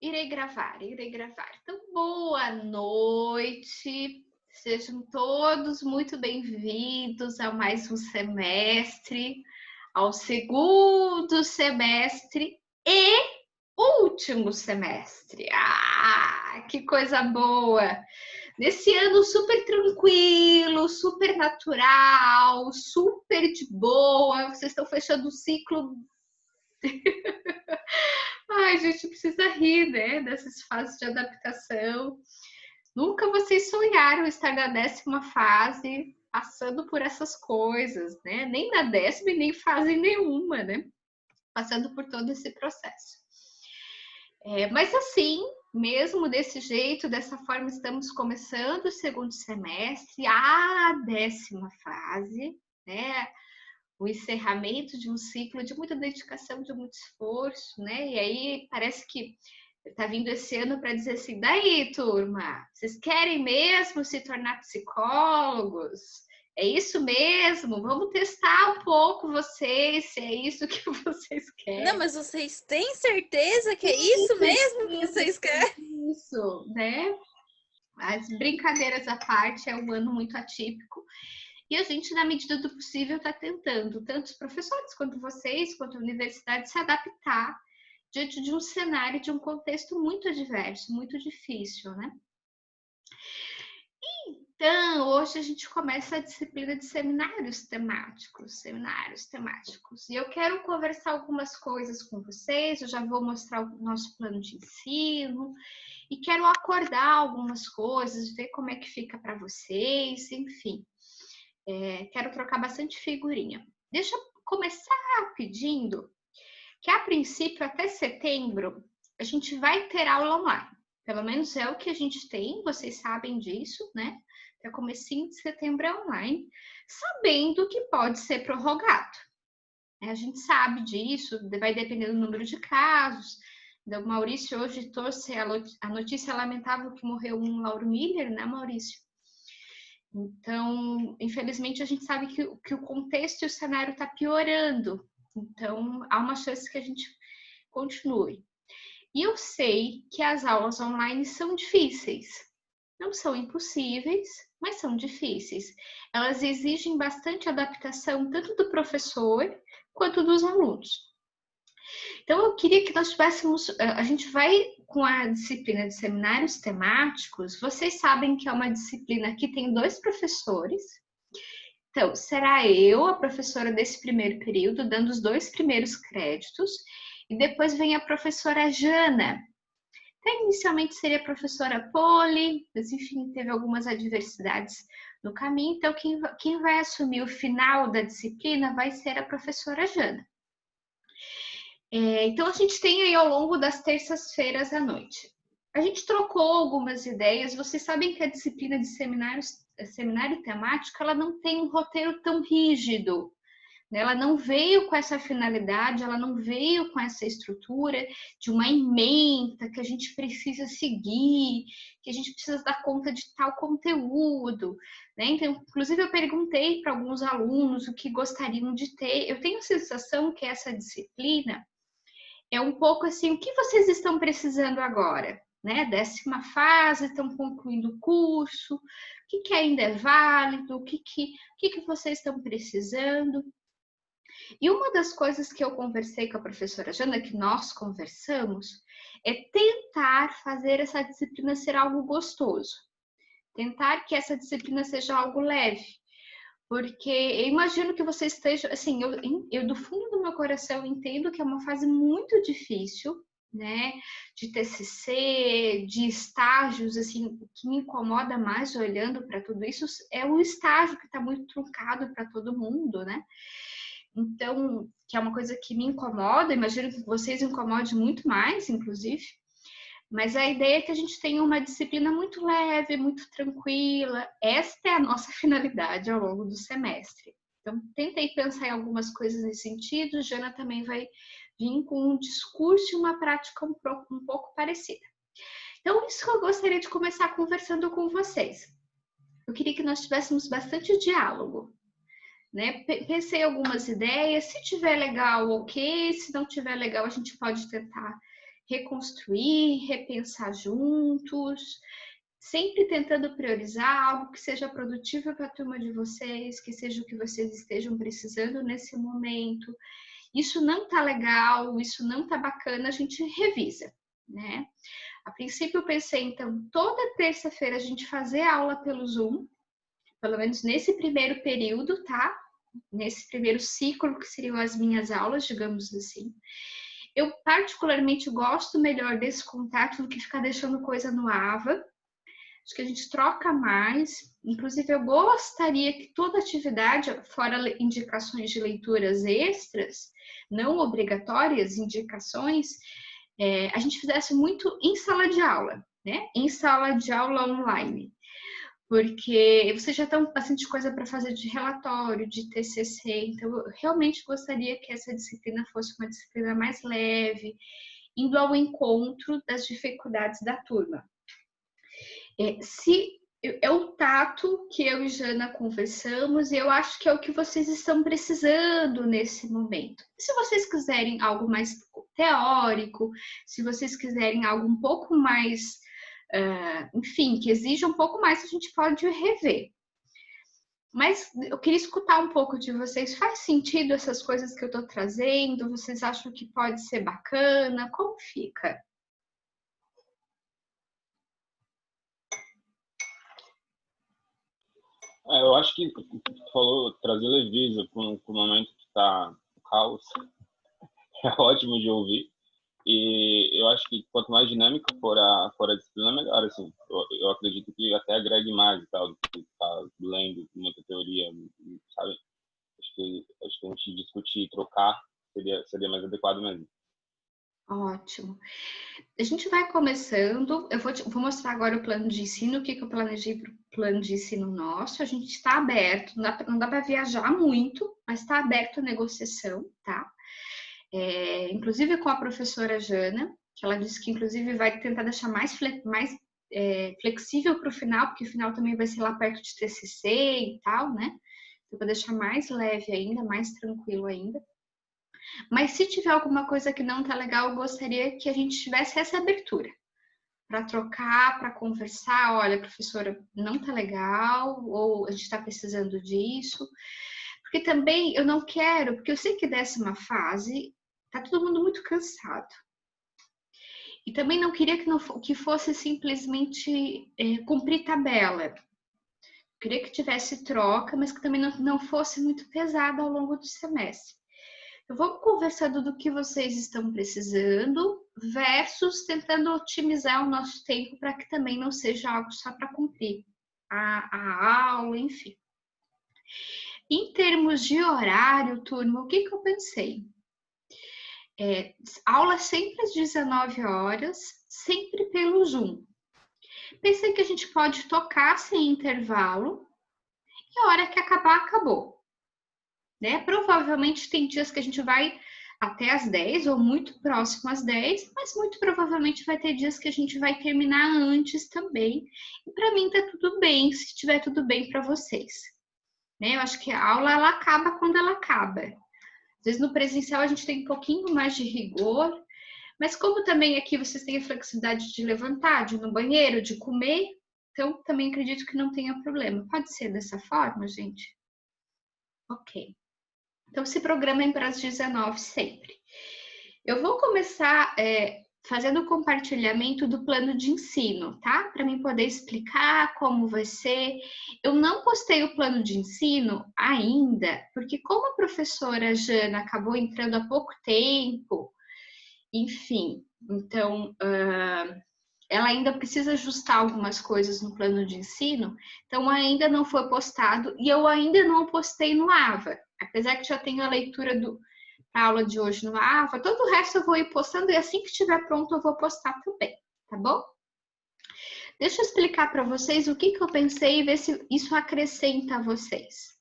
irei gravar. Então, boa noite. Sejam todos muito bem-vindos a mais um semestre, ao segundo semestre e último semestre. Ah, que coisa boa! Nesse ano super tranquilo, super natural, super de boa. Vocês estão fechando o ciclo. Ai, a gente precisa rir, né? Dessas fases de adaptação. Nunca vocês sonharam estar na 10ª fase, passando por essas coisas, né? Nem na 10ª e nem fase nenhuma, né? Passando por todo esse processo. Mas assim, mesmo desse jeito, dessa forma, estamos começando o segundo semestre, a 10ª fase, né? O encerramento de um ciclo de muita dedicação, de muito esforço, né? E aí parece que tá vindo esse ano para dizer assim: daí, turma, vocês querem mesmo se tornar psicólogos? É isso mesmo? Vamos testar um pouco vocês, se é isso que vocês querem. Não, mas vocês têm certeza que é isso mesmo que vocês querem? Isso, né? As brincadeiras à parte, é um ano muito atípico. E a gente, na medida do possível, está tentando, tanto os professores quanto vocês, quanto a universidade, se adaptar diante de um cenário, de um contexto muito adverso, muito difícil, né? Então, hoje a gente começa a disciplina de seminários temáticos. E eu quero conversar algumas coisas com vocês, eu já vou mostrar o nosso plano de ensino, e quero acordar algumas coisas, ver como é que fica para vocês, enfim. Quero trocar bastante figurinha. Deixa eu começar pedindo que, a princípio, até setembro, a gente vai ter aula online. Pelo menos é o que a gente tem, vocês sabem disso, né? Até comecinho de setembro é online, sabendo que pode ser prorrogado. A gente sabe disso, vai depender do número de casos. O Maurício hoje trouxe a notícia lamentável que morreu um Lauro Miller, né, Maurício? Então, infelizmente, a gente sabe que o contexto e o cenário está piorando. Então, há uma chance que a gente continue. E eu sei que as aulas online são difíceis. Não são impossíveis, mas são difíceis. Elas exigem bastante adaptação, tanto do professor quanto dos alunos. Então, eu queria que nós tivéssemos. A gente vai com a disciplina de seminários temáticos. Vocês sabem que é uma disciplina que tem 2 professores. Então, será eu, a professora desse primeiro período, dando os 2 primeiros créditos, e depois vem a professora Jana. Então, inicialmente seria a professora Poli, mas enfim, teve algumas adversidades no caminho. Então, quem vai assumir o final da disciplina vai ser a professora Jana. Então, a gente tem aí ao longo das terças-feiras à noite. A gente trocou algumas ideias. Vocês sabem que a disciplina de seminário temático, ela não tem um roteiro tão rígido. Ela não veio com essa finalidade, ela não veio com essa estrutura de uma ementa que a gente precisa seguir, que a gente precisa dar conta de tal conteúdo, né? Então, inclusive, eu perguntei para alguns alunos o que gostariam de ter. Eu tenho a sensação que essa disciplina é um pouco assim, o que vocês estão precisando agora? Né? 10ª fase, estão concluindo o curso, o que ainda é válido, o que vocês estão precisando. E uma das coisas que eu conversei com a professora Jana, que nós conversamos, é tentar fazer essa disciplina ser algo gostoso. Tentar que essa disciplina seja algo leve. Porque eu imagino que você esteja, assim, eu do fundo do meu coração entendo que é uma fase muito difícil, né, de TCC, de estágios, assim, o que me incomoda mais olhando para tudo isso é o estágio que está muito truncado para todo mundo, né? Então, que é uma coisa que me incomoda, imagino que vocês incomodem muito mais, inclusive. Mas a ideia é que a gente tenha uma disciplina muito leve, muito tranquila. Esta é a nossa finalidade ao longo do semestre. Então, tentei pensar em algumas coisas nesse sentido. Jana também vai vir com um discurso e uma prática um pouco parecida. Então, isso que eu gostaria de começar conversando com vocês. Eu queria que nós tivéssemos bastante diálogo. Né? Pensei algumas ideias. Se tiver legal, ok. Se não tiver legal, a gente pode tentar reconstruir, repensar juntos, sempre tentando priorizar algo que seja produtivo para a turma de vocês, que seja o que vocês estejam precisando nesse momento. Isso não tá legal, isso não tá bacana, a gente revisa, né? A princípio eu pensei, então, toda terça-feira a gente fazer aula pelo Zoom, pelo menos nesse primeiro período, tá? Nesse primeiro ciclo, que seriam as minhas aulas, digamos assim. Eu particularmente gosto melhor desse contato do que ficar deixando coisa no AVA. Acho que a gente troca mais. Inclusive, eu gostaria que toda atividade, fora indicações de leituras extras, não obrigatórias, indicações, a gente fizesse muito em sala de aula, né? Em sala de aula online. Porque vocês já estão com bastante coisa para fazer de relatório, de TCC, então eu realmente gostaria que essa disciplina fosse uma disciplina mais leve, indo ao encontro das dificuldades da turma. É o tato que eu e Jana conversamos e eu acho que é o que vocês estão precisando nesse momento. Se vocês quiserem algo mais teórico, se vocês quiserem algo um pouco mais, enfim, que exija um pouco mais, a gente pode rever. Mas eu queria escutar um pouco de vocês. Faz sentido essas coisas que eu estou trazendo? Vocês acham que pode ser bacana? Como fica? Eu acho que tu falou trazer leveza para o momento que está o caos é ótimo de ouvir. E eu acho que quanto mais dinâmica for a disciplina, melhor. Assim. Eu acredito que até agregue mais e tal, do que tá lendo muita teoria, sabe? Acho que a gente discutir e trocar seria mais adequado mesmo. Ótimo. A gente vai começando. Eu vou mostrar agora o plano de ensino, o que eu planejei para o plano de ensino nosso. A gente está aberto, não dá para viajar muito, mas está aberto a negociação, tá? Inclusive com a professora Jana, que ela disse que inclusive vai tentar deixar mais flexível para o final, porque o final também vai ser lá perto de TCC e tal, né? Então, para deixar mais leve ainda, mais tranquilo ainda. Mas se tiver alguma coisa que não tá legal, eu gostaria que a gente tivesse essa abertura para trocar, para conversar. Olha, professora, não tá legal, ou a gente está precisando disso. Porque também eu não quero, porque eu sei que dessa uma fase tá todo mundo muito cansado. E também não queria que fosse simplesmente cumprir tabela. Eu queria que tivesse troca, mas que também não fosse muito pesada ao longo do semestre. Eu vou conversando do que vocês estão precisando versus tentando otimizar o nosso tempo para que também não seja algo só para cumprir a aula, enfim. Em termos de horário, turma, o que eu pensei? Aula sempre às 19 horas, sempre pelo Zoom. Pensei que a gente pode tocar sem intervalo e a hora que acabar, acabou. Né? Provavelmente tem dias que a gente vai até as 10 ou muito próximo às 10, mas muito provavelmente vai ter dias que a gente vai terminar antes também. E para mim tá tudo bem, se estiver tudo bem para vocês. Né? Eu acho que a aula ela acaba quando ela acaba. Às vezes no presencial a gente tem um pouquinho mais de rigor, mas como também aqui vocês têm a flexibilidade de levantar, de ir no banheiro, de comer, então também acredito que não tenha problema. Pode ser dessa forma, gente? Ok. Então, se programem para as 19 sempre. Eu vou começar fazendo o compartilhamento do plano de ensino, tá? Para mim poder explicar como vai ser. Eu não postei o plano de ensino ainda, porque como a professora Jana acabou entrando há pouco tempo, enfim, então ela ainda precisa ajustar algumas coisas no plano de ensino, então ainda não foi postado e eu ainda não postei no AVA. Apesar que já tenho a leitura da aula de hoje no AVA, todo o resto eu vou ir postando e assim que estiver pronto eu vou postar também, tá bom? Deixa eu explicar para vocês o que eu pensei e ver se isso acrescenta a vocês.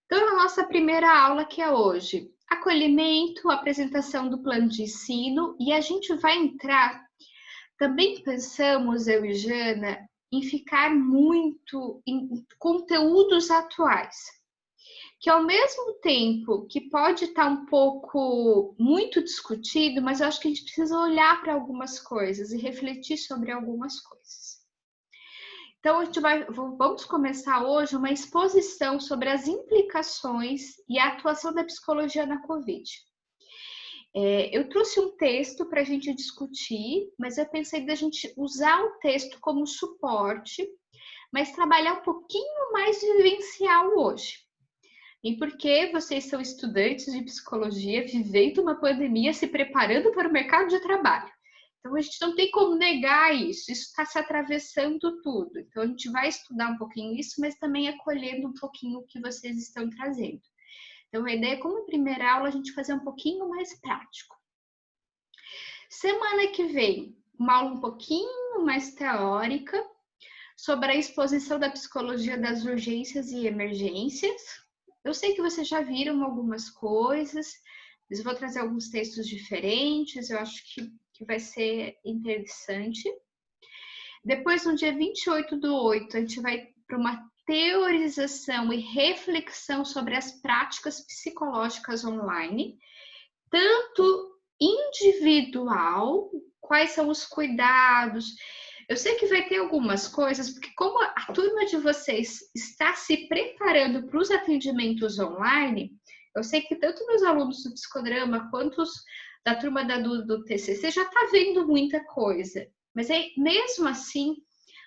Então, na nossa primeira aula, que é hoje, acolhimento, apresentação do plano de ensino, e a gente vai entrar, também pensamos, eu e Jana, em ficar muito em conteúdos atuais. que ao mesmo tempo que pode estar um pouco muito discutido, mas eu acho que a gente precisa olhar para algumas coisas e refletir sobre algumas coisas. Então, vamos começar hoje uma exposição sobre as implicações e a atuação da psicologia na Covid. Eu trouxe um texto para a gente discutir, mas eu pensei da gente usar o texto como suporte, mas trabalhar um pouquinho mais vivencial hoje. E porque vocês são estudantes de psicologia, vivendo uma pandemia, se preparando para o mercado de trabalho. Então, a gente não tem como negar isso está se atravessando tudo. Então, a gente vai estudar um pouquinho isso, mas também acolhendo um pouquinho o que vocês estão trazendo. Então, a ideia é, como primeira aula, a gente fazer um pouquinho mais prático. Semana que vem, uma aula um pouquinho mais teórica sobre a exposição da psicologia das urgências e emergências. Eu sei que vocês já viram algumas coisas, mas eu vou trazer alguns textos diferentes, eu acho que vai ser interessante. Depois, no dia 28/8, a gente vai para uma teorização e reflexão sobre as práticas psicológicas online, tanto individual, quais são os cuidados. Eu sei que vai ter algumas coisas, porque como a turma de vocês está se preparando para os atendimentos online, eu sei que tanto meus alunos do psicodrama quanto os da turma do TCC já está vendo muita coisa. Mas mesmo assim,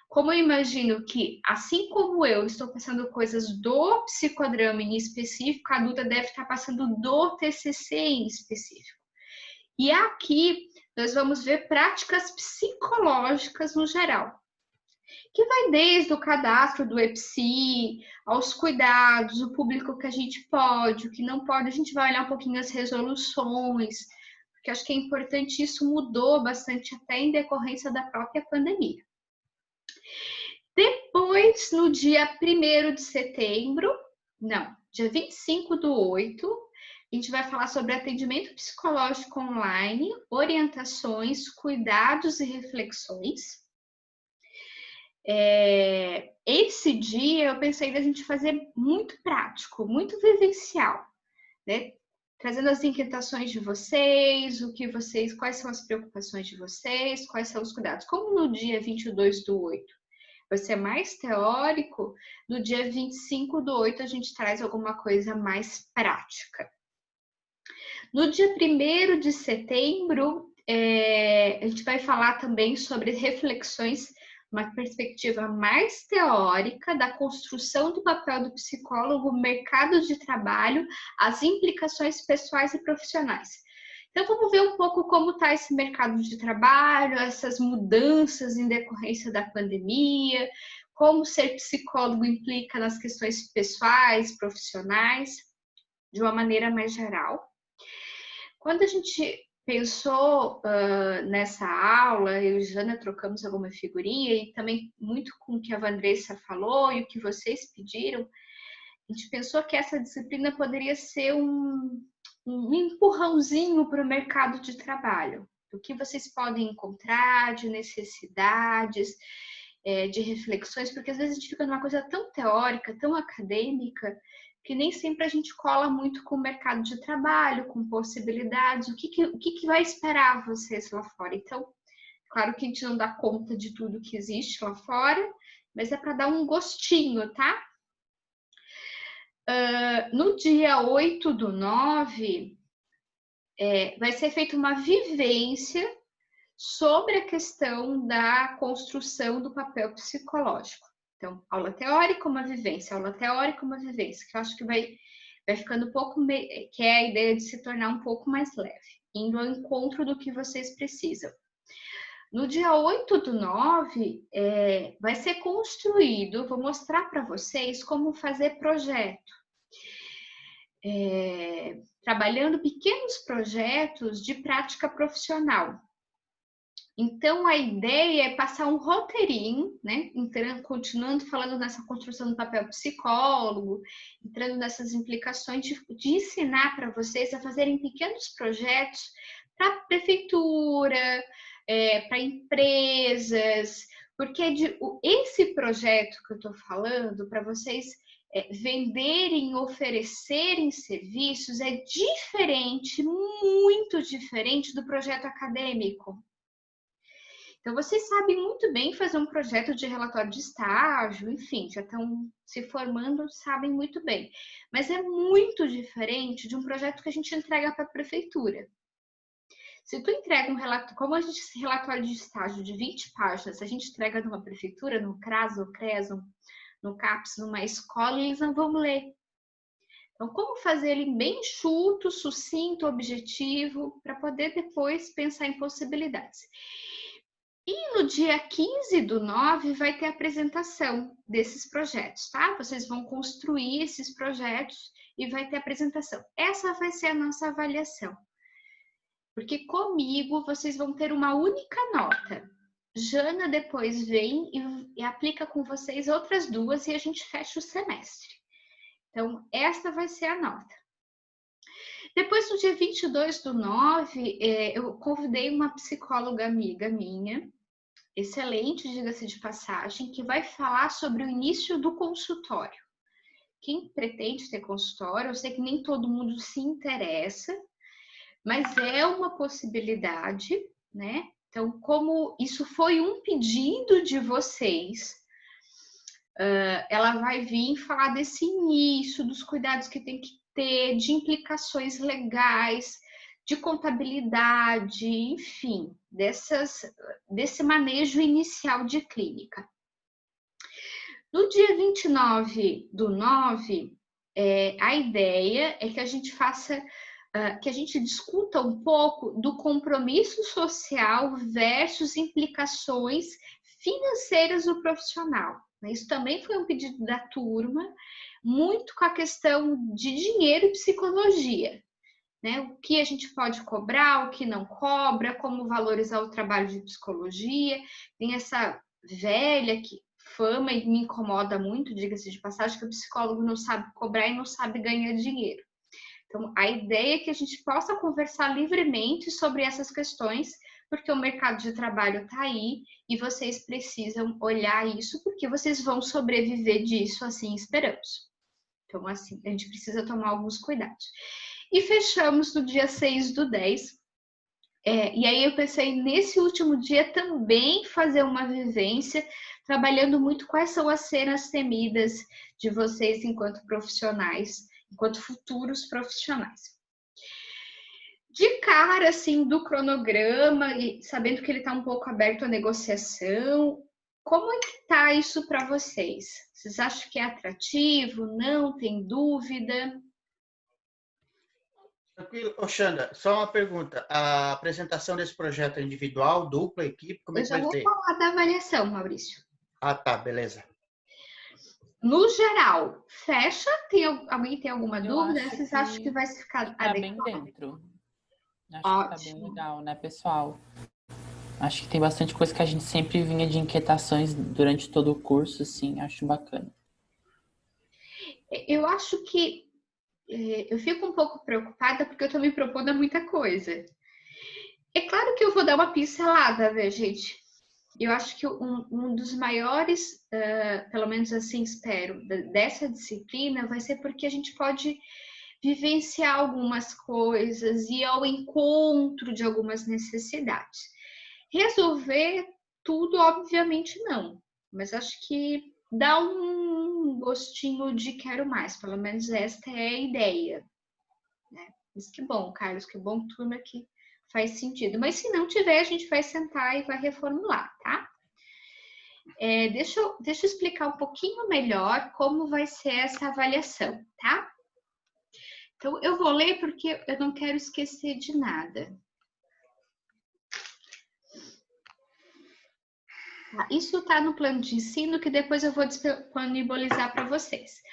como eu imagino que, assim como eu estou passando coisas do psicodrama em específico, a Duda deve estar passando do TCC em específico. E aqui nós vamos ver práticas psicológicas no geral, que vai desde o cadastro do EPSI, aos cuidados, o público que a gente pode, o que não pode. A gente vai olhar um pouquinho as resoluções, porque acho que é importante, isso mudou bastante até em decorrência da própria pandemia. Depois, no dia 1º de setembro, não, dia 25/8, a gente vai falar sobre atendimento psicológico online, orientações, cuidados e reflexões. Esse dia eu pensei da gente fazer muito prático, muito vivencial, né? Trazendo as inquietações de vocês, quais são as preocupações de vocês, quais são os cuidados. Como no dia 22/8 vai ser mais teórico, no dia 25/8 a gente traz alguma coisa mais prática. No dia 1º de setembro, a gente vai falar também sobre reflexões, uma perspectiva mais teórica da construção do papel do psicólogo no mercado de trabalho, as implicações pessoais e profissionais. Então, vamos ver um pouco como está esse mercado de trabalho, essas mudanças em decorrência da pandemia, como ser psicólogo implica nas questões pessoais, profissionais, de uma maneira mais geral. Quando a gente pensou nessa aula, eu e Jana trocamos alguma figurinha, e também muito com o que a Vandressa falou e o que vocês pediram, a gente pensou que essa disciplina poderia ser um empurrãozinho para o mercado de trabalho, do que vocês podem encontrar, de necessidades, de reflexões, porque às vezes a gente fica numa coisa tão teórica, tão acadêmica, que nem sempre a gente cola muito com o mercado de trabalho, com possibilidades, o que vai esperar vocês lá fora. Então, claro que a gente não dá conta de tudo que existe lá fora, mas é para dar um gostinho, tá? No dia 8/9, vai ser feita uma vivência sobre a questão da construção do papel psicológico. Então, aula teórica, uma vivência, aula teórica, uma vivência, que eu acho que vai ficando um pouco, que é a ideia de se tornar um pouco mais leve, indo ao encontro do que vocês precisam. No dia 8/9, vai ser construído, vou mostrar para vocês como fazer projeto. Trabalhando pequenos projetos de prática profissional. Então, a ideia é passar um roteirinho, né? Continuando falando nessa construção do papel psicólogo, entrando nessas implicações de ensinar para vocês a fazerem pequenos projetos para prefeitura, para empresas, porque esse projeto que eu estou falando para vocês venderem, oferecerem serviços é diferente, muito diferente do projeto acadêmico. Então, vocês sabem muito bem fazer um projeto de relatório de estágio, enfim, já estão se formando, sabem muito bem. Mas é muito diferente de um projeto que a gente entrega para a prefeitura. Se tu entrega um relatório, como a gente, esse relatório de estágio de 20 páginas, a gente entrega numa prefeitura, no CRAS, no CRES, no CAPES, numa escola, eles não vão ler. Então, como fazer ele bem enxuto, sucinto, objetivo, para poder depois pensar em possibilidades. E no dia 15/9 vai ter a apresentação desses projetos, tá? Vocês vão construir esses projetos e vai ter a apresentação. Essa vai ser a nossa avaliação. Porque comigo vocês vão ter uma única nota. Jana depois vem e aplica com vocês outras 2 e a gente fecha o semestre. Então, esta vai ser a nota. Depois, no dia 22/9, eu convidei uma psicóloga amiga minha, excelente, diga-se de passagem, que vai falar sobre o início do consultório. Quem pretende ter consultório, eu sei que nem todo mundo se interessa, mas é uma possibilidade, né? Então, como isso foi um pedido de vocês, ela vai vir falar desse início, dos cuidados que tem que ter, de implicações legais, de contabilidade, enfim, desse manejo inicial de clínica. No dia 29/9, a ideia é que a gente que a gente discuta um pouco do compromisso social versus implicações financeiras do profissional. Isso também foi um pedido da turma, muito com a questão de dinheiro e psicologia. Né? O que a gente pode cobrar, o que não cobra, como valorizar o trabalho de psicologia. Tem essa velha fama e me incomoda muito, diga-se de passagem, que o psicólogo não sabe cobrar e não sabe ganhar dinheiro. Então, a ideia é que a gente possa conversar livremente sobre essas questões, porque o mercado de trabalho está aí e vocês precisam olhar isso, porque vocês vão sobreviver disso, assim esperamos. Então, assim, a gente precisa tomar alguns cuidados. E fechamos no dia 6/10. E aí eu pensei nesse último dia também fazer uma vivência, trabalhando muito quais são as cenas temidas de vocês enquanto profissionais, enquanto futuros profissionais. De cara, assim, do cronograma, e sabendo que ele está um pouco aberto à negociação, como é que tá isso para vocês? Vocês acham que é atrativo? Não? Tem dúvida? Tranquilo. Xanda, só uma pergunta. A apresentação desse projeto é individual, dupla, equipe? Como é que vai ser? Eu já vou falar da avaliação, Maurício. Ah, tá, beleza. No geral, fecha? Alguém tem alguma dúvida? Vocês acham que vai ficar tá bem dentro? Acho que tá bem legal, né, pessoal? Acho que tem bastante coisa que a gente sempre vinha de inquietações durante todo o curso, assim, acho bacana. Eu acho que eu fico um pouco preocupada porque eu tô me propondo a muita coisa. É claro que eu vou dar uma pincelada, né, gente? Eu acho que um dos maiores, pelo menos assim espero, dessa disciplina vai ser porque a gente pode vivenciar algumas coisas, ir ao encontro de algumas necessidades. Resolver tudo, obviamente, não. Mas acho que dá um gostinho de quero mais. Pelo menos esta é a ideia. Né? Mas que bom, Carlos, que bom, turma, que faz sentido. Mas se não tiver, a gente vai sentar e vai reformular, tá? Deixa eu explicar um pouquinho melhor como vai ser essa avaliação, tá? Então, eu vou ler porque eu não quero esquecer de nada. Isso está no plano de ensino que depois eu vou disponibilizar para vocês.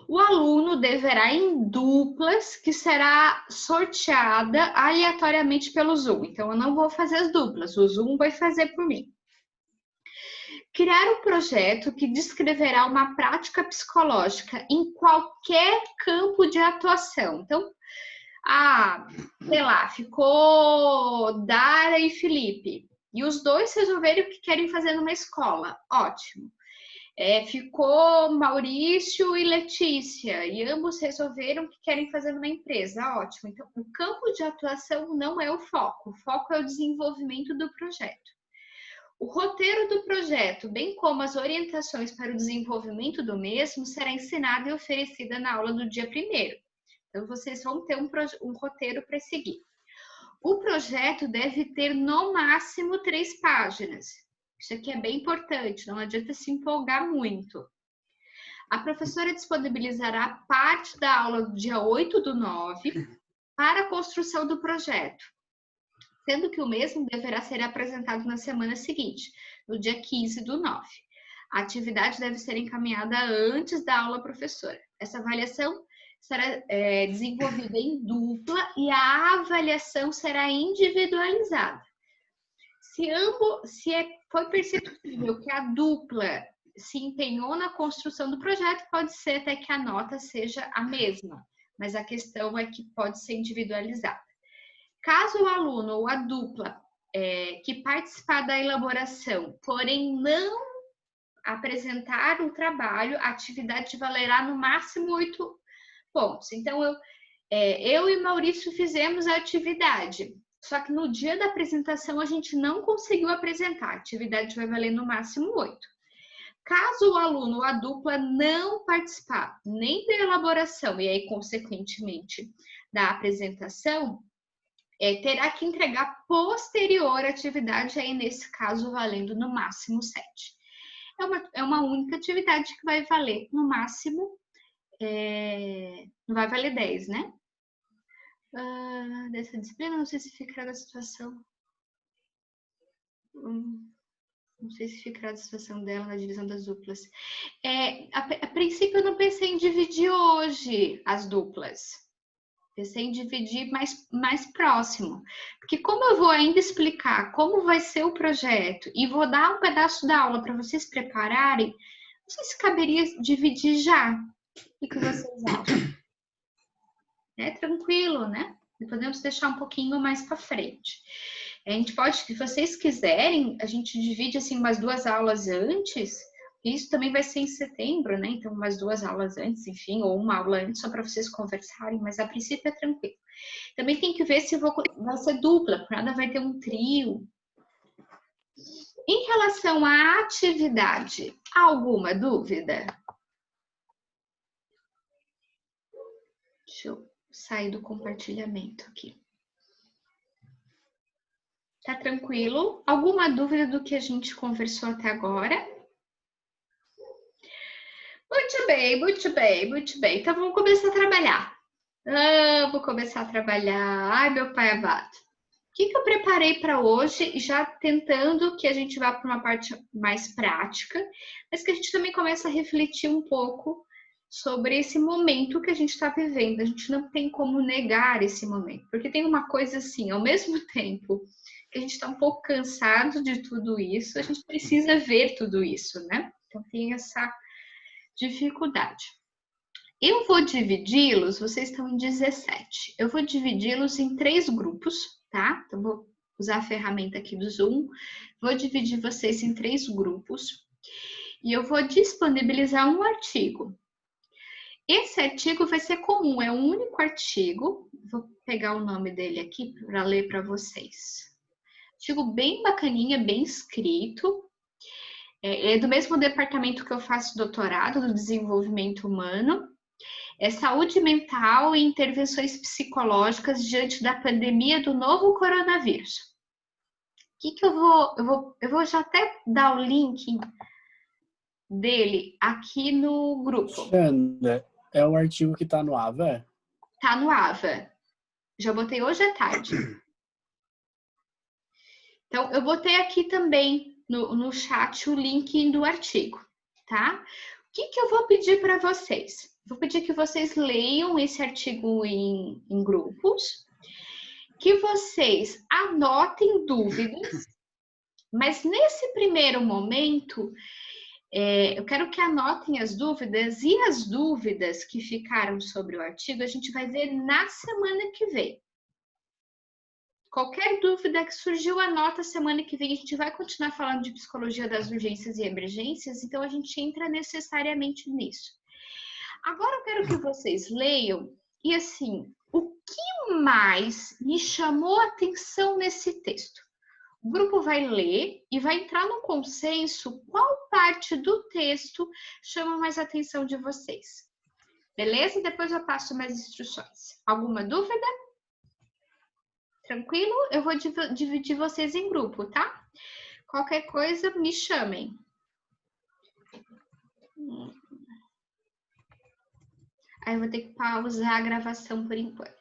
O aluno deverá em duplas, que será sorteada aleatoriamente pelo Zoom. Então, eu não vou fazer as duplas, o Zoom vai fazer por mim. Criar um projeto que descreverá uma prática psicológica em qualquer campo de atuação. Então, sei lá, ficou Dara e Felipe. E os dois resolverem o que querem fazer numa escola. Ótimo. Ficou Maurício e Letícia, e ambos resolveram que querem fazer numa empresa. Ótimo. Então, o campo de atuação não é o foco é o desenvolvimento do projeto. O roteiro do projeto, bem como as orientações para o desenvolvimento do mesmo, será ensinada e oferecida na aula do dia 1º. Então, vocês vão ter um roteiro para seguir. O projeto deve ter, no máximo, 3 páginas. Isso aqui é bem importante, não adianta se empolgar muito. A professora disponibilizará parte da aula do dia 8/9 para a construção do projeto, sendo que o mesmo deverá ser apresentado na semana seguinte, no dia 15/9. A atividade deve ser encaminhada antes da aula professora. Essa avaliação será desenvolvida em dupla e a avaliação será individualizada. Foi perceptível que a dupla se empenhou na construção do projeto, pode ser até que a nota seja a mesma, mas a questão é que pode ser individualizada. Caso o aluno ou a dupla que participar da elaboração, porém não apresentar o trabalho, a atividade valerá no máximo 8 pontos. Então, eu e Maurício fizemos a atividade, só que no dia da apresentação a gente não conseguiu apresentar. A atividade vai valer no máximo 8. Caso o aluno ou a dupla não participar nem da elaboração e aí, consequentemente, da apresentação, terá que entregar posterior atividade, aí nesse caso valendo no máximo 7. É uma única atividade que vai valer no máximo, não vai valer 10, né? Dessa disciplina, não sei se ficará da situação. Não sei se ficará da situação dela na divisão das duplas. A princípio, eu não pensei em dividir hoje as duplas. Pensei em dividir mais próximo. Porque como eu vou ainda explicar como vai ser o projeto e vou dar um pedaço da aula para vocês prepararem, não sei se caberia dividir já. O que vocês acham? Tranquilo, né? E podemos deixar um pouquinho mais para frente. A gente pode, se vocês quiserem, a gente divide assim umas 2 aulas antes. Isso também vai ser em setembro, né? Então, umas 2 aulas antes, enfim, ou uma aula antes, só para vocês conversarem, mas a princípio é tranquilo. Também tem que ver se vai ser dupla, porque nada vai ter um trio. Em relação à atividade, alguma dúvida? Deixa eu sair do compartilhamento aqui. Tá tranquilo? Alguma dúvida do que a gente conversou até agora? Muito bem, muito bem, muito bem. Então, vamos começar a trabalhar. Vou começar a trabalhar. Ai, meu pai amado. O que eu preparei para hoje? Já tentando que a gente vá para uma parte mais prática, mas que a gente também comece a refletir um pouco sobre esse momento que a gente está vivendo. A gente não tem como negar esse momento, porque tem uma coisa assim, ao mesmo tempo que a gente está um pouco cansado de tudo isso, a gente precisa ver tudo isso, né? Então tem essa dificuldade. Eu vou dividi-los, vocês estão em 17. Eu vou dividi-los em 3 grupos, tá? Então vou usar a ferramenta aqui do Zoom. Vou dividir vocês em 3 grupos e eu vou disponibilizar um artigo. Esse artigo vai ser comum, é um único artigo. Vou pegar o nome dele aqui para ler para vocês. Artigo bem bacaninha, bem escrito. É do mesmo departamento que eu faço doutorado, do desenvolvimento humano. É saúde mental e intervenções psicológicas diante da pandemia do novo coronavírus. O que eu vou já até dar o link dele aqui no grupo. Xanda, é o artigo que está no AVA? Tá no AVA. Já botei hoje à tarde. Então, eu botei aqui também no chat o link do artigo, tá? O que eu vou pedir para vocês? Vou pedir que vocês leiam esse artigo em grupos, que vocês anotem dúvidas, mas nesse primeiro momento, eu quero que anotem as dúvidas, e as dúvidas que ficaram sobre o artigo, a gente vai ver na semana que vem. Qualquer dúvida que surgiu, anota. Semana que vem a gente vai continuar falando de psicologia das urgências e emergências, então a gente entra necessariamente nisso. Agora eu quero que vocês leiam, e assim, o que mais me chamou a atenção nesse texto? O grupo vai ler e vai entrar no consenso qual parte do texto chama mais a atenção de vocês. Beleza? Depois eu passo mais instruções. Alguma dúvida? Tranquilo? Eu vou dividir vocês em grupo, tá? Qualquer coisa, me chamem. Aí eu vou ter que pausar a gravação por enquanto.